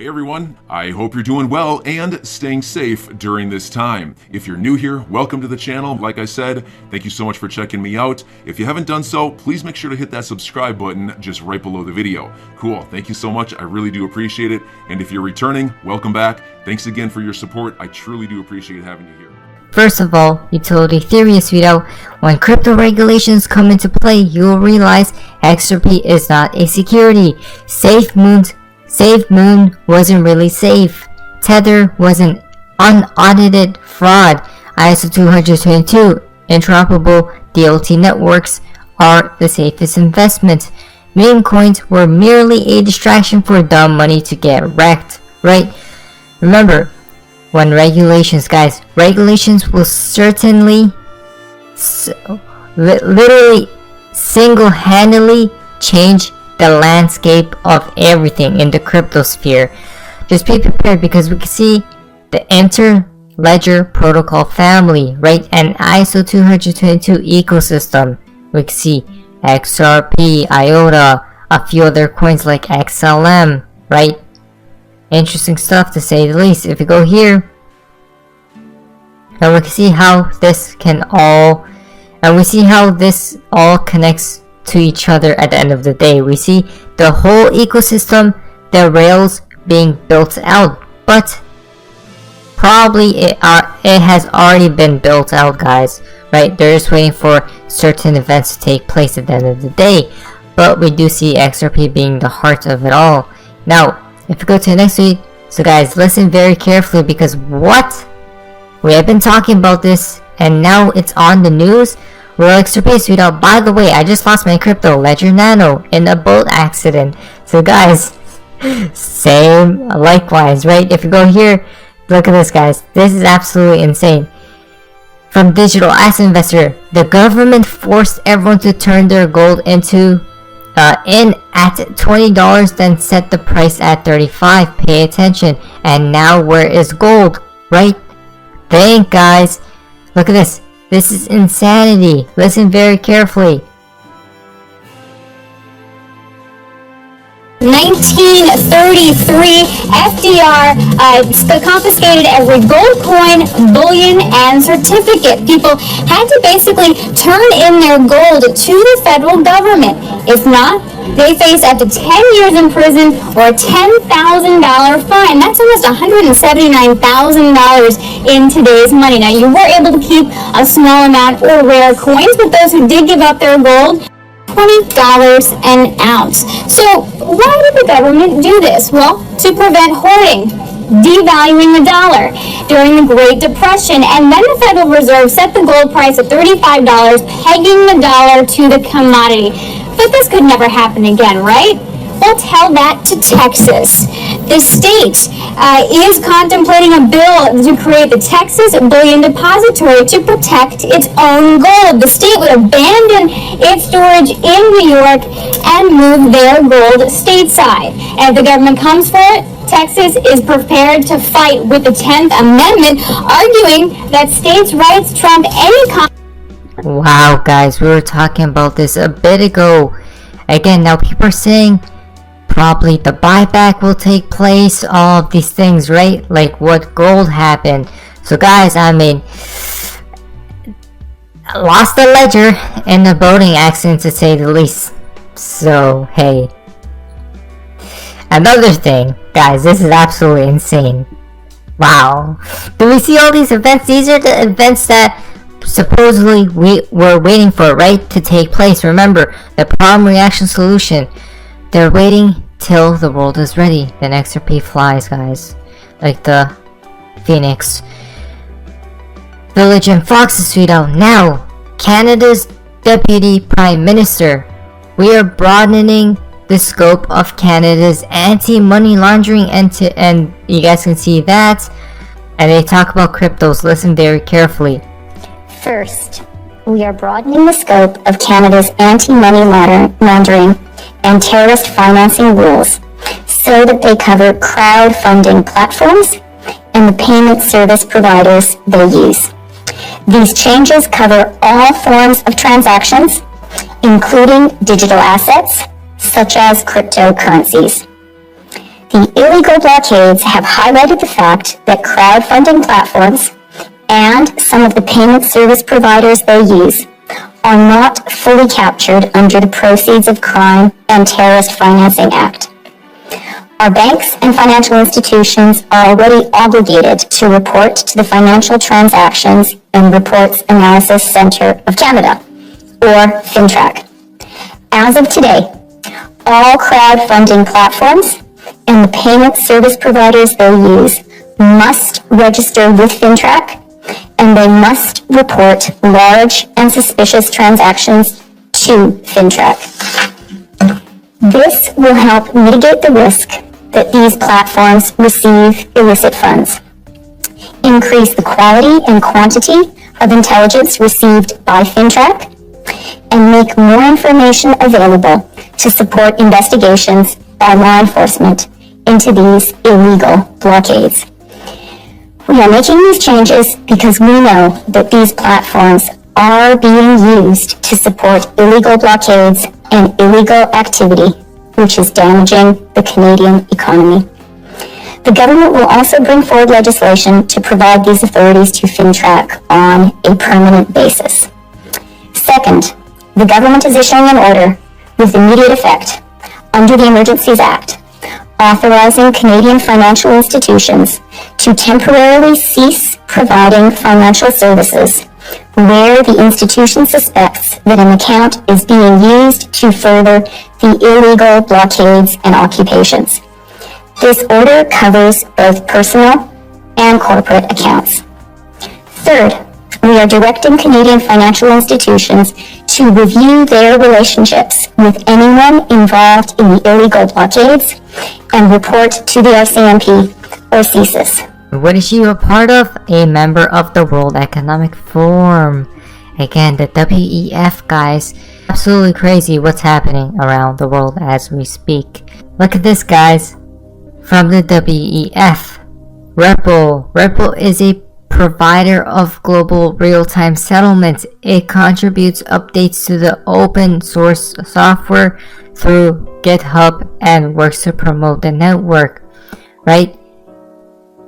Hey everyone, I hope you're doing well and staying safe during this time. If you're new here, welcome to the channel. Like I said, thank you so much for checking me out. If you haven't done so, please make sure to hit that subscribe button just right below the video. Cool, thank you so much. I really do appreciate it. And if you're returning, welcome back. Thanks again for your support. I truly do appreciate having you here. First of all, utility theory is sweeto. When crypto regulations come into play, you will realize XRP is not a security. SafeMoon wasn't really safe. Tether was an unaudited fraud. ISO 222 interoperable DLT networks are the safest investment. Meme coins were merely a distraction for dumb money to get wrecked, right? Remember, when regulations will certainly, literally, single-handedly change the landscape of everything in the crypto sphere. Just be prepared, because we can see the inter-ledger protocol family, right? And ISO 222 ecosystem. We can see XRP, IOTA, a few other coins like XLM, right? Interesting stuff to say the least. If you go here, and we can see how this all connects to each other at the end of the day. We see the whole ecosystem, the rails being built out, but probably it has already been built out, guys, right? They're just waiting for certain events to take place at the end of the day, but we do see XRP being the heart of it all. Now, if we go to the next tweet, so guys, listen very carefully, because we have been talking about this, and now it's on the news. Well, XRP sweetheart, by the way, I just lost my crypto Ledger Nano in a boat accident. So guys, same, likewise, right? If you go here, look at this, guys. This is absolutely insane. From Digital Asset Investor, the government forced everyone to turn their gold in at $20, then set the price at $35. Pay attention. And now where is gold, right? Think, guys. Look at this. This is insanity. Listen very carefully. 1933, FDR confiscated every gold coin, bullion, and certificate. People had to basically turn in their gold to the federal government. If not, they face up to 10 years in prison or a $10,000 fine. That's almost $179,000 in today's money. Now, you were able to keep a small amount or rare coins, but those who did give up their gold, $20 an ounce. So why did the government do this? Well, to prevent hoarding, devaluing the dollar during the Great Depression, and then the Federal Reserve set the gold price at $35, pegging the dollar to the commodity. But this could never happen again, right? Well, tell that to Texas. The state is contemplating a bill to create the Texas Bullion Depository to protect its own gold. The state would abandon its storage in New York and move their gold stateside. And if the government comes for it, Texas is prepared to fight with the 10th Amendment, arguing that states' rights trump any Wow, guys, we were talking about this a bit ago. Again, now people are saying probably the buyback will take place, all of these things, right? Like what gold happened. So guys, I mean, lost the ledger in the boating accident, to say the least. So hey, another thing, guys, this is absolutely insane. Wow, do we see all these events? These are the events that supposedly we were waiting for, right, to take place. Remember, the problem, reaction, solution. They're waiting till the world is ready. Then XRP flies, guys, like the phoenix. Village and Fox is sweet out. Now, Canada's Deputy Prime Minister. We are broadening the scope of Canada's anti-money laundering, and you guys can see that. And they talk about cryptos. Listen very carefully. First, we are broadening the scope of Canada's anti-money laundering and terrorist financing rules so that they cover crowdfunding platforms and the payment service providers they use. These changes cover all forms of transactions, including digital assets, such as cryptocurrencies. The illegal blockades have highlighted the fact that crowdfunding platforms and some of the payment service providers they use are not fully captured under the Proceeds of Crime and Terrorist Financing Act. Our banks and financial institutions are already obligated to report to the Financial Transactions and Reports Analysis Centre of Canada, or FINTRAC. As of today, all crowdfunding platforms and the payment service providers they use must register with FINTRAC, and they must report large and suspicious transactions to FINTRAC. This will help mitigate the risk that these platforms receive illicit funds, increase the quality and quantity of intelligence received by FINTRAC, and make more information available to support investigations by law enforcement into these illegal blockades. We are making these changes because we know that these platforms are being used to support illegal blockades and illegal activity, which is damaging the Canadian economy. The government will also bring forward legislation to provide these authorities to FINTRAC on a permanent basis. Second, the government is issuing an order with immediate effect under the Emergencies Act, authorizing Canadian financial institutions to temporarily cease providing financial services where the institution suspects that an account is being used to further the illegal blockades and occupations. This order covers both personal and corporate accounts. Third, we are directing Canadian financial institutions to review their relationships with anyone involved in the illegal blockades and report to the RCMP or CSIS. What is she a part of? A member of the World Economic Forum. Again, the WEF, guys. Absolutely crazy what's happening around the world as we speak. Look at this, guys. From the WEF. Ripple. Ripple is a provider of global real-time settlements. It contributes updates to the open source software through GitHub and works to promote the network, right?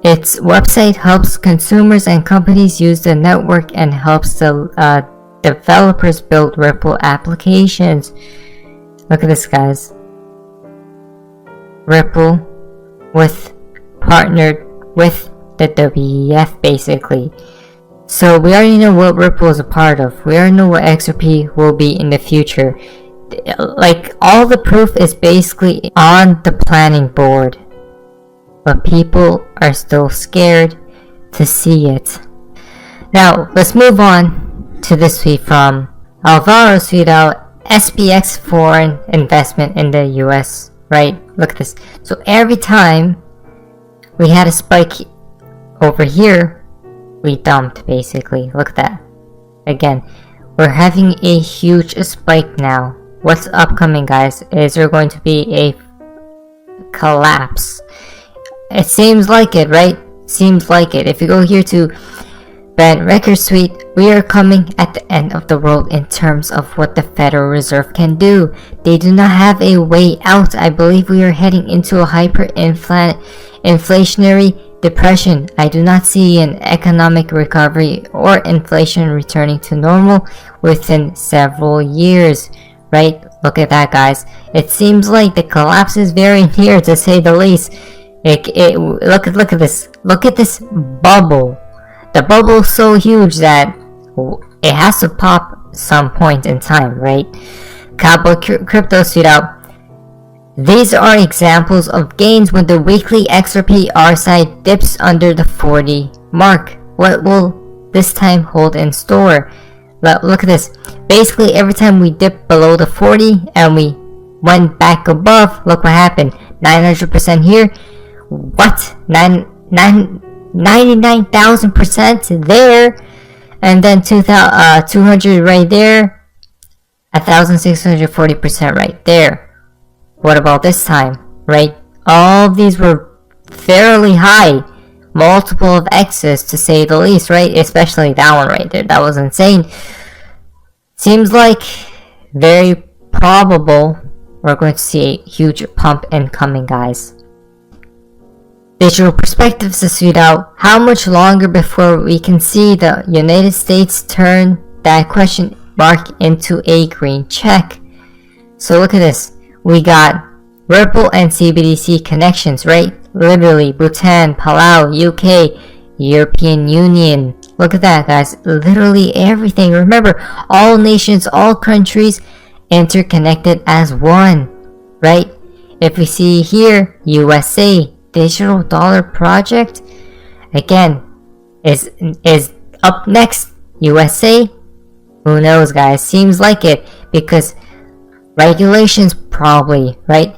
Its website helps consumers and companies use the network and helps the developers build Ripple applications. Look at this, guys. Ripple partnered with the WEF, basically. So we already know what Ripple is a part of. We already know what XRP will be in the future. Like, all the proof is basically on the planning board, but people are still scared to see it. Now, let's move on to this tweet from Alvaro tweet out, SPX foreign investment in the US, right? Look at this. So every time we had a spike over here, we dumped, basically. Look at that. Again, we're having a huge spike now. What's upcoming, guys? Is there going to be a collapse? It seems like it, right? Seems like it. If you go here to Brent Recker's tweet, we are coming at the end of the world in terms of what the Federal Reserve can do. They do not have a way out. I believe we are heading into a hyperinflationary depression. I do not see an economic recovery or inflation returning to normal within several years, right? Look at that, guys. It seems like the collapse is very near, to say the least. Look at this. Look at this bubble. The bubble is so huge that it has to pop some point in time, right? Cowboy Crypto tweet out, these are examples of gains when the weekly XRP RSI dips under the 40 mark. What will this time hold in store? Look at this. Basically, every time we dip below the 40 and we went back above, look what happened. 900% here. What? 99,000% there. And then 200 right there. 1,640% right there. What about this time, right? All of these were fairly high. Multiple of X's, to say the least, right? Especially that one right there. That was insane. Seems like very probable we're going to see a huge pump incoming, guys. digital perspectives to suit out how much longer before we can see the United States turn that question mark into a green check. So look at this. We got Ripple and CBDC connections, right? Literally, Bhutan, Palau, UK, European Union. Look at that, guys. Literally everything. Remember, all nations, all countries interconnected as one, right? If we see here, USA, digital dollar project, again, is up next. USA, who knows, guys? Seems like it, because regulations probably, right?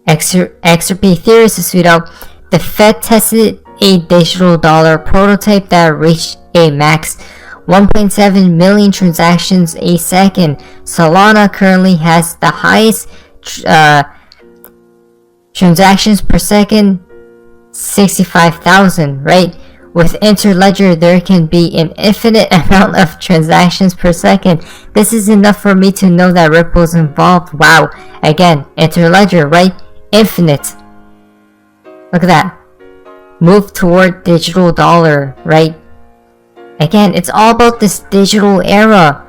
XRP theorists to suit out, the Fed tested a digital dollar prototype that reached a max 1.7 million transactions a second. Solana currently has the highest transactions per second, 65,000, right? With Interledger, there can be an infinite amount of transactions per second. This is enough for me to know that Ripple is involved. Wow. Again, Interledger, right? Infinite. Look at that. Move toward digital dollar, right? Again, it's all about this digital era.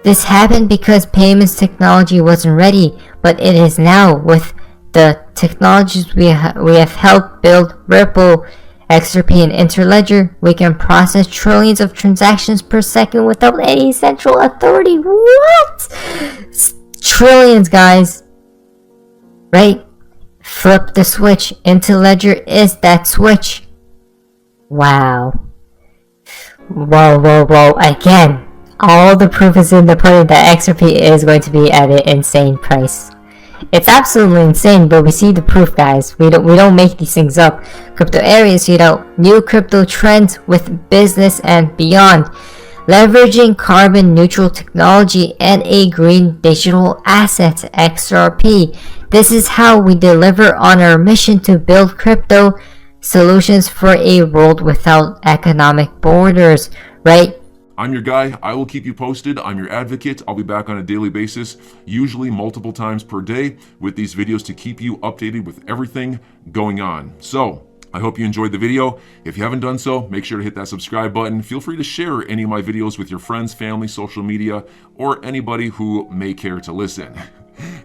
This happened because payments technology wasn't ready, but it is now. With the technologies we have helped build Ripple, XRP and Interledger, we can process trillions of transactions per second without any central authority. What? Trillions, guys. Right? Flip the switch. Interledger is that switch. Wow. Whoa. Again, all the proof is in the pudding that XRP is going to be at an insane price. It's absolutely insane, but we see the proof, guys. We don't make these things up. Crypto areas, new crypto trends with business and beyond. Leveraging carbon neutral technology and a green digital asset, XRP. This is how we deliver on our mission to build crypto solutions for a world without economic borders, right? I'm your guy. I will keep you posted. I'm your advocate. I'll be back on a daily basis, usually multiple times per day, with these videos to keep you updated with everything going on. So, I hope you enjoyed the video. If you haven't done so, make sure to hit that subscribe button. Feel free to share any of my videos with your friends, family, social media, or anybody who may care to listen.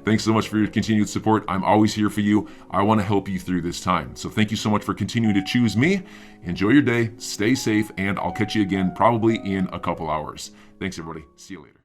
Thanks so much for your continued support. I'm always here for you. I want to help you through this time. So thank you so much for continuing to choose me. Enjoy your day, stay safe, and I'll catch you again probably in a couple hours. Thanks, everybody. See you later.